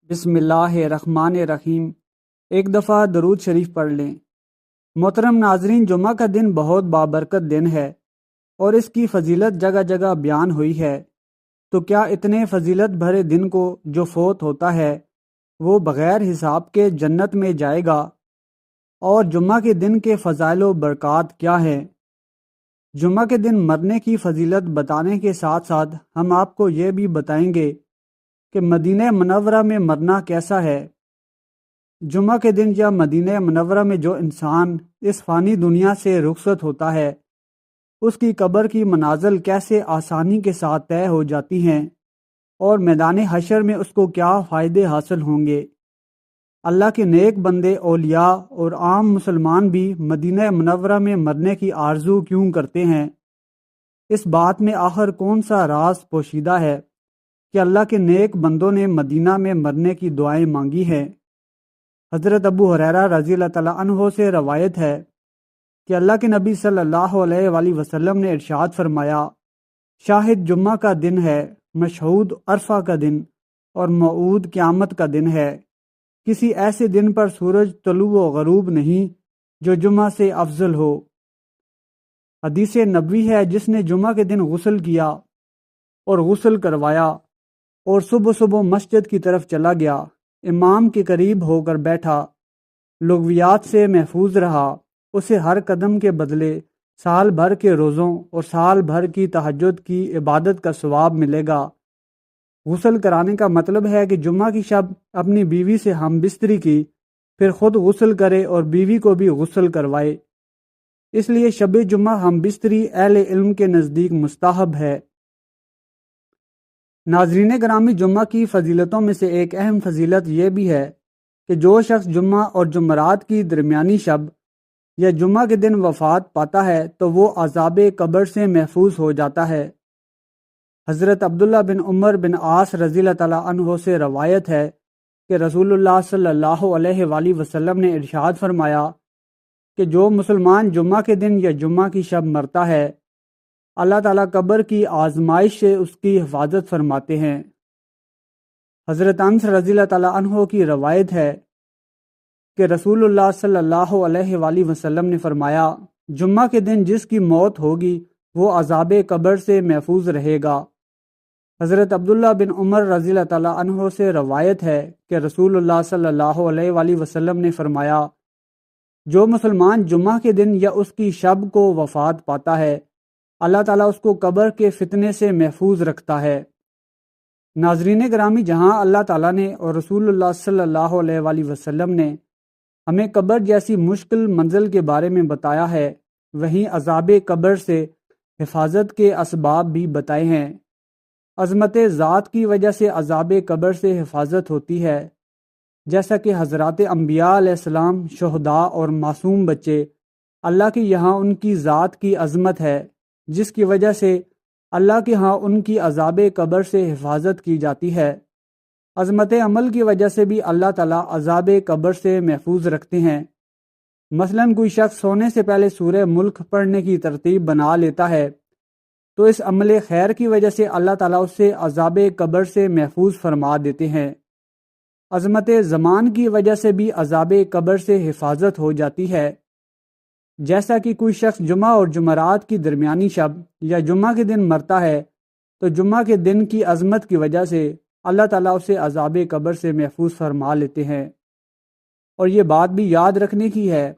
بسم اللہ الرحمن الرحیم۔ ایک دفعہ درود شریف پڑھ لیں۔ محترم ناظرین، جمعہ کا دن بہت بابرکت دن ہے اور اس کی فضیلت جگہ جگہ بیان ہوئی ہے۔ تو کیا اتنے فضیلت بھرے دن کو جو فوت ہوتا ہے وہ بغیر حساب کے جنت میں جائے گا؟ اور جمعہ کے دن کے فضائل و برکات کیا ہیں؟ جمعہ کے دن مرنے کی فضیلت بتانے کے ساتھ ساتھ ہم آپ کو یہ بھی بتائیں گے کہ مدینہ منورہ میں مرنا کیسا ہے۔ جمعہ کے دن یا مدینہ منورہ میں جو انسان اس فانی دنیا سے رخصت ہوتا ہے اس کی قبر کی منازل کیسے آسانی کے ساتھ طے ہو جاتی ہیں اور میدان حشر میں اس کو کیا فائدے حاصل ہوں گے۔ اللہ کے نیک بندے، اولیاء اور عام مسلمان بھی مدینہ منورہ میں مرنے کی آرزو کیوں کرتے ہیں؟ اس بات میں آخر کون سا راز پوشیدہ ہے کہ اللہ کے نیک بندوں نے مدینہ میں مرنے کی دعائیں مانگی ہیں؟ حضرت ابو ہریرہ رضی اللہ تعالیٰ عنہ سے روایت ہے کہ اللہ کے نبی صلی اللہ علیہ وآلہ وسلم نے ارشاد فرمایا، شاہد جمعہ کا دن ہے، مشہود عرفہ کا دن اور موعود قیامت کا دن ہے۔ کسی ایسے دن پر سورج طلوع و غروب نہیں جو جمعہ سے افضل ہو۔ حدیث نبوی ہے، جس نے جمعہ کے دن غسل کیا اور غسل کروایا اور صبح صبح مسجد کی طرف چلا گیا، امام کے قریب ہو کر بیٹھا، لغویات سے محفوظ رہا، اسے ہر قدم کے بدلے سال بھر کے روزوں اور سال بھر کی تہجد کی عبادت کا ثواب ملے گا۔ غسل کرانے کا مطلب ہے کہ جمعہ کی شب اپنی بیوی سے ہم بستری کی، پھر خود غسل کرے اور بیوی کو بھی غسل کروائے۔ اس لیے شب جمعہ ہم بستری اہل علم کے نزدیک مستحب ہے۔ ناظرین گرامی، جمعہ کی فضیلتوں میں سے ایک اہم فضیلت یہ بھی ہے کہ جو شخص جمعہ اور جمعرات کی درمیانی شب یا جمعہ کے دن وفات پاتا ہے تو وہ عذاب قبر سے محفوظ ہو جاتا ہے۔ حضرت عبداللہ بن عمر بن عاص رضی اللہ تعالیٰ عنہ سے روایت ہے کہ رسول اللہ صلی اللہ علیہ وآلہ وسلم نے ارشاد فرمایا کہ جو مسلمان جمعہ کے دن یا جمعہ کی شب مرتا ہے، اللہ تعالیٰ قبر کی آزمائش سے اس کی حفاظت فرماتے ہیں۔ حضرت انس رضی اللہ تعالیٰ عنہ کی روایت ہے کہ رسول اللہ صلی اللہ علیہ وآلہ وسلم نے فرمایا، جمعہ کے دن جس کی موت ہوگی وہ عذاب قبر سے محفوظ رہے گا۔ حضرت عبداللہ بن عمر رضی اللہ تعالیٰ عنہ سے روایت ہے کہ رسول اللہ صلی اللہ علیہ وآلہ وسلم نے فرمایا، جو مسلمان جمعہ کے دن یا اس کی شب کو وفات پاتا ہے، اللہ تعالیٰ اس کو قبر کے فتنے سے محفوظ رکھتا ہے۔ ناظرین گرامی، جہاں اللہ تعالیٰ نے اور رسول اللہ صلی اللہ علیہ وآلہ وسلم نے ہمیں قبر جیسی مشکل منزل کے بارے میں بتایا ہے، وہیں عذاب قبر سے حفاظت کے اسباب بھی بتائے ہیں۔ عظمت ذات کی وجہ سے عذاب قبر سے حفاظت ہوتی ہے، جیسا کہ حضرات انبیاء علیہ السلام، شہداء اور معصوم بچے، اللہ کے یہاں ان کی ذات کی عظمت ہے جس کی وجہ سے اللہ کے ہاں ان کی عذاب قبر سے حفاظت کی جاتی ہے۔ عظمت عمل کی وجہ سے بھی اللہ تعالیٰ عذاب قبر سے محفوظ رکھتے ہیں۔ مثلا کوئی شخص سونے سے پہلے سورہ ملک پڑھنے کی ترتیب بنا لیتا ہے تو اس عمل خیر کی وجہ سے اللہ تعالیٰ اسے عذاب قبر سے محفوظ فرما دیتے ہیں۔ عظمت زمان کی وجہ سے بھی عذاب قبر سے حفاظت ہو جاتی ہے، جیسا کہ کوئی شخص جمعہ اور جمعرات کی درمیانی شب یا جمعہ کے دن مرتا ہے تو جمعہ کے دن کی عظمت کی وجہ سے اللہ تعالیٰ اسے عذاب قبر سے محفوظ فرما لیتے ہیں۔ اور یہ بات بھی یاد رکھنے کی ہے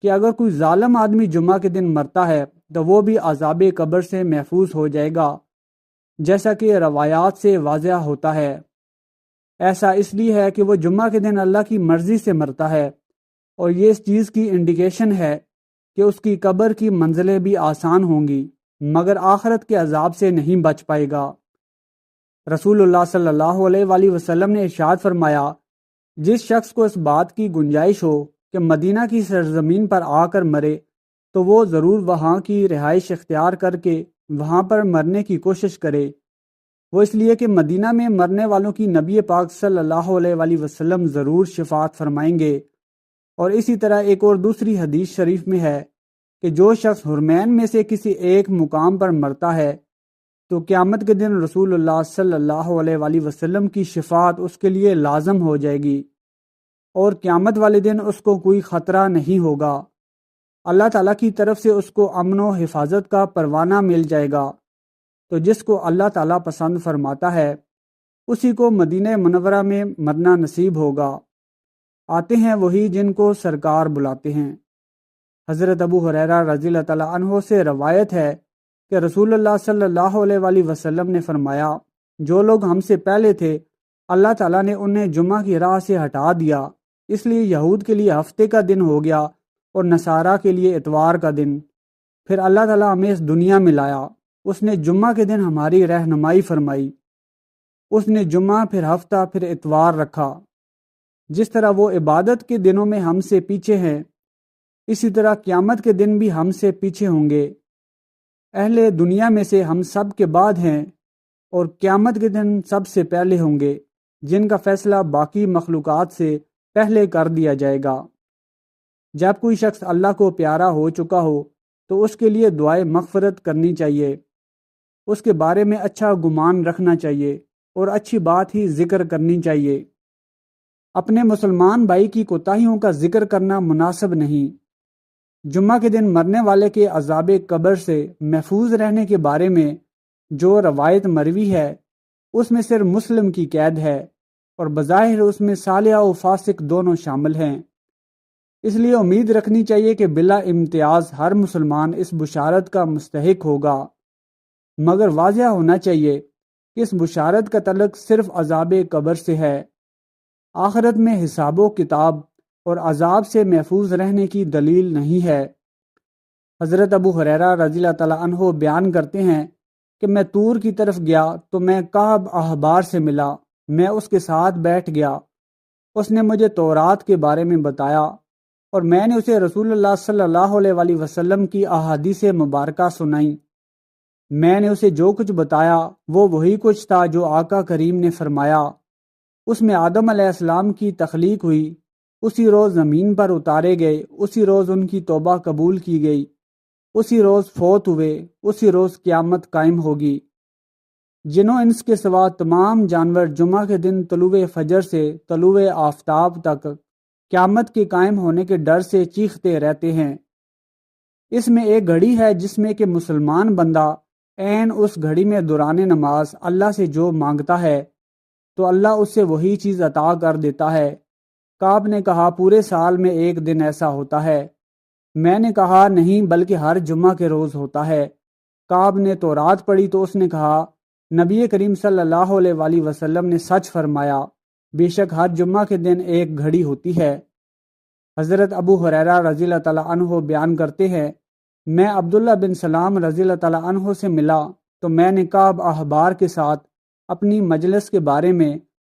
کہ اگر کوئی ظالم آدمی جمعہ کے دن مرتا ہے تو وہ بھی عذاب قبر سے محفوظ ہو جائے گا، جیسا کہ روایات سے واضح ہوتا ہے۔ ایسا اس لیے ہے کہ وہ جمعہ کے دن اللہ کی مرضی سے مرتا ہے، اور یہ اس چیز کی انڈیکیشن ہے کہ اس کی قبر کی منزلیں بھی آسان ہوں گی، مگر آخرت کے عذاب سے نہیں بچ پائے گا۔ رسول اللہ صلی اللہ علیہ وآلہ وسلم نے ارشاد فرمایا، جس شخص کو اس بات کی گنجائش ہو کہ مدینہ کی سرزمین پر آ کر مرے تو وہ ضرور وہاں کی رہائش اختیار کر کے وہاں پر مرنے کی کوشش کرے۔ وہ اس لیے کہ مدینہ میں مرنے والوں کی نبی پاک صلی اللہ علیہ وآلہ وسلم ضرور شفاعت فرمائیں گے۔ اور اسی طرح ایک اور دوسری حدیث شریف میں ہے کہ جو شخص حرمین میں سے کسی ایک مقام پر مرتا ہے تو قیامت کے دن رسول اللہ صلی اللہ علیہ وآلہ وسلم کی شفاعت اس کے لیے لازم ہو جائے گی، اور قیامت والے دن اس کو کوئی خطرہ نہیں ہوگا۔ اللہ تعالیٰ کی طرف سے اس کو امن و حفاظت کا پروانہ مل جائے گا۔ تو جس کو اللہ تعالیٰ پسند فرماتا ہے اسی کو مدینہ منورہ میں مرنا نصیب ہوگا۔ آتے ہیں وہی جن کو سرکار بلاتے ہیں۔ حضرت ابو ہریرہ رضی اللہ تعالیٰ عنہ سے روایت ہے کہ رسول اللہ صلی اللہ علیہ وآلہ وسلم نے فرمایا، جو لوگ ہم سے پہلے تھے اللہ تعالیٰ نے انہیں جمعہ کی راہ سے ہٹا دیا، اس لیے یہود کے لیے ہفتے کا دن ہو گیا اور نصارہ کے لیے اتوار کا دن۔ پھر اللہ تعالیٰ ہمیں اس دنیا میں لایا، اس نے جمعہ کے دن ہماری رہنمائی فرمائی، اس نے جمعہ پھر ہفتہ پھر اتوار رکھا۔ جس طرح وہ عبادت کے دنوں میں ہم سے پیچھے ہیں، اسی طرح قیامت کے دن بھی ہم سے پیچھے ہوں گے۔ اہل دنیا میں سے ہم سب کے بعد ہیں اور قیامت کے دن سب سے پہلے ہوں گے، جن کا فیصلہ باقی مخلوقات سے پہلے کر دیا جائے گا۔ جب کوئی شخص اللہ کو پیارا ہو چکا ہو تو اس کے لیے دعائے مغفرت کرنی چاہیے، اس کے بارے میں اچھا گمان رکھنا چاہیے اور اچھی بات ہی ذکر کرنی چاہیے۔ اپنے مسلمان بھائی کی کوتاہیوں کا ذکر کرنا مناسب نہیں۔ جمعہ کے دن مرنے والے کے عذاب قبر سے محفوظ رہنے کے بارے میں جو روایت مروی ہے اس میں صرف مسلم کی قید ہے، اور بظاہر اس میں صالح و فاسق دونوں شامل ہیں۔ اس لیے امید رکھنی چاہیے کہ بلا امتیاز ہر مسلمان اس بشارت کا مستحق ہوگا، مگر واضح ہونا چاہیے کہ اس بشارت کا تعلق صرف عذاب قبر سے ہے۔ آخرت میں حساب و کتاب اور عذاب سے محفوظ رہنے کی دلیل نہیں ہے۔ حضرت ابو ہریرہ رضی اللہ تعالیٰ عنہ بیان کرتے ہیں کہ میں طور کی طرف گیا تو میں کعب احبار سے ملا، میں اس کے ساتھ بیٹھ گیا، اس نے مجھے تورات کے بارے میں بتایا اور میں نے اسے رسول اللہ صلی اللہ علیہ وآلہ وسلم کی احادیث مبارکہ سنائیں۔ میں نے اسے جو کچھ بتایا وہ وہی کچھ تھا جو آقا کریم نے فرمایا۔ اس میں آدم علیہ السلام کی تخلیق ہوئی، اسی روز زمین پر اتارے گئے، اسی روز ان کی توبہ قبول کی گئی، اسی روز فوت ہوئے، اسی روز قیامت قائم ہوگی۔ جنوں انس کے سوا تمام جانور جمعہ کے دن طلوع فجر سے طلوع آفتاب تک قیامت کے قائم ہونے کے ڈر سے چیختے رہتے ہیں۔ اس میں ایک گھڑی ہے جس میں کہ مسلمان بندہ عین اس گھڑی میں دوران نماز اللہ سے جو مانگتا ہے تو اللہ اس سے وہی چیز عطا کر دیتا ہے۔ کعب نے کہا، پورے سال میں ایک دن ایسا ہوتا ہے؟ میں نے کہا نہیں، بلکہ ہر جمعہ کے روز ہوتا ہے۔ کعب نے تورات پڑھی تو اس نے کہا، نبی کریم صلی اللہ علیہ وآلہ وسلم نے سچ فرمایا، بے شک ہر جمعہ کے دن ایک گھڑی ہوتی ہے۔ حضرت ابو ہریرہ رضی اللہ تعالیٰ عنہ بیان کرتے ہیں، میں عبداللہ بن سلام رضی اللہ تعالیٰ عنہ سے ملا تو میں نے کعب احبار کے ساتھ اپنی مجلس کے بارے میں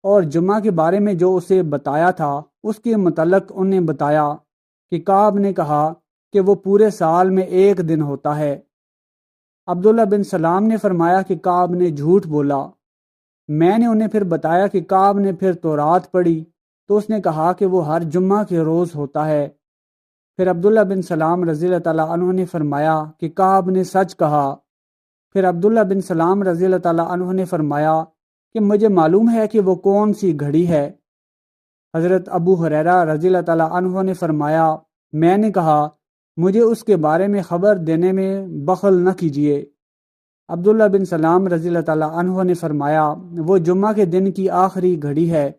اور جمعہ کے بارے میں جو اسے بتایا تھا اس کے متعلق انہیں بتایا کہ کعب نے کہا کہ وہ پورے سال میں ایک دن ہوتا ہے۔ عبداللہ بن سلام نے فرمایا کہ کعب نے جھوٹ بولا۔ میں نے انہیں پھر بتایا کہ کعب نے پھر تورات پڑھی تو اس نے کہا کہ وہ ہر جمعہ کے روز ہوتا ہے۔ پھر عبداللہ بن سلام رضی اللہ تعالیٰ عنہ نے فرمایا کہ کعب نے سچ کہا۔ پھر عبداللہ بن سلام رضی اللہ تعالیٰ عنہ نے فرمایا کہ مجھے معلوم ہے کہ وہ کون سی گھڑی ہے۔ حضرت ابو ہریرہ رضی اللہ تعالیٰ عنہ نے فرمایا، میں نے کہا مجھے اس کے بارے میں خبر دینے میں بخل نہ کیجیے۔ عبداللہ بن سلام رضی اللہ تعالیٰ عنہ نے فرمایا، وہ جمعہ کے دن کی آخری گھڑی ہے۔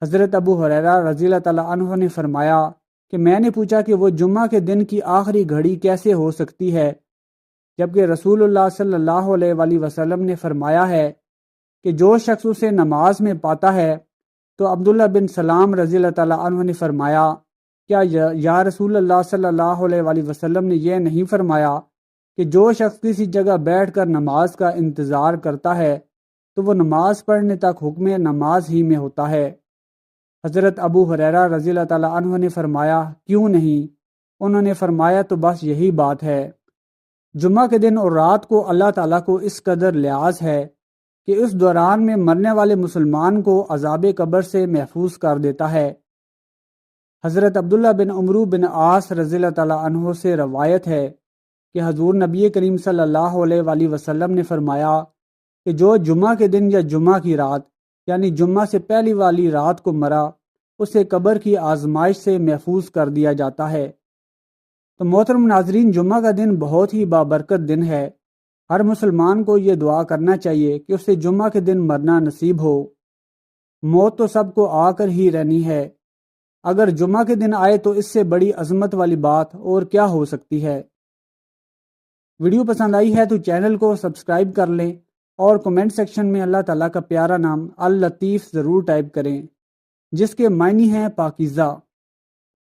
حضرت ابو ہریرہ رضی اللہ تعالیٰ عنہ نے فرمایا کہ میں نے پوچھا کہ وہ جمعہ کے دن کی آخری گھڑی کیسے ہو سکتی ہے، جبکہ رسول اللہ صلی اللہ علیہ وآلہ وسلم نے فرمایا ہے کہ جو شخص اسے نماز میں پاتا ہے تو عبداللہ بن سلام رضی اللہ تعالیٰ عنہ نے فرمایا، کیا یا رسول اللہ صلی اللہ علیہ وآلہ وسلم نے یہ نہیں فرمایا کہ جو شخص کسی جگہ بیٹھ کر نماز کا انتظار کرتا ہے تو وہ نماز پڑھنے تک حکم نماز ہی میں ہوتا ہے؟ حضرت ابو ہریرہ رضی اللہ تعالیٰ عنہ نے فرمایا، کیوں نہیں؟ انہوں نے فرمایا تو بس یہی بات ہے۔ جمعہ کے دن اور رات کو اللہ تعالیٰ کو اس قدر لحاظ ہے کہ اس دوران میں مرنے والے مسلمان کو عذاب قبر سے محفوظ کر دیتا ہے۔ حضرت عبداللہ بن عمرو بن عاص رضی اللہ تعالیٰ عنہ سے روایت ہے کہ حضور نبی کریم صلی اللہ علیہ وآلہ وسلم نے فرمایا کہ جو جمعہ کے دن یا جمعہ کی رات یعنی جمعہ سے پہلی والی رات کو مرا اسے قبر کی آزمائش سے محفوظ کر دیا جاتا ہے۔ تو محترم ناظرین، جمعہ کا دن بہت ہی بابرکت دن ہے۔ ہر مسلمان کو یہ دعا کرنا چاہیے کہ اسے جمعہ کے دن مرنا نصیب ہو۔ موت تو سب کو آ کر ہی رہنی ہے، اگر جمعہ کے دن آئے تو اس سے بڑی عظمت والی بات اور کیا ہو سکتی ہے۔ ویڈیو پسند آئی ہے تو چینل کو سبسکرائب کر لیں اور کمنٹ سیکشن میں اللہ تعالیٰ کا پیارا نام اللطیف ضرور ٹائپ کریں، جس کے معنی ہیں پاکیزہ۔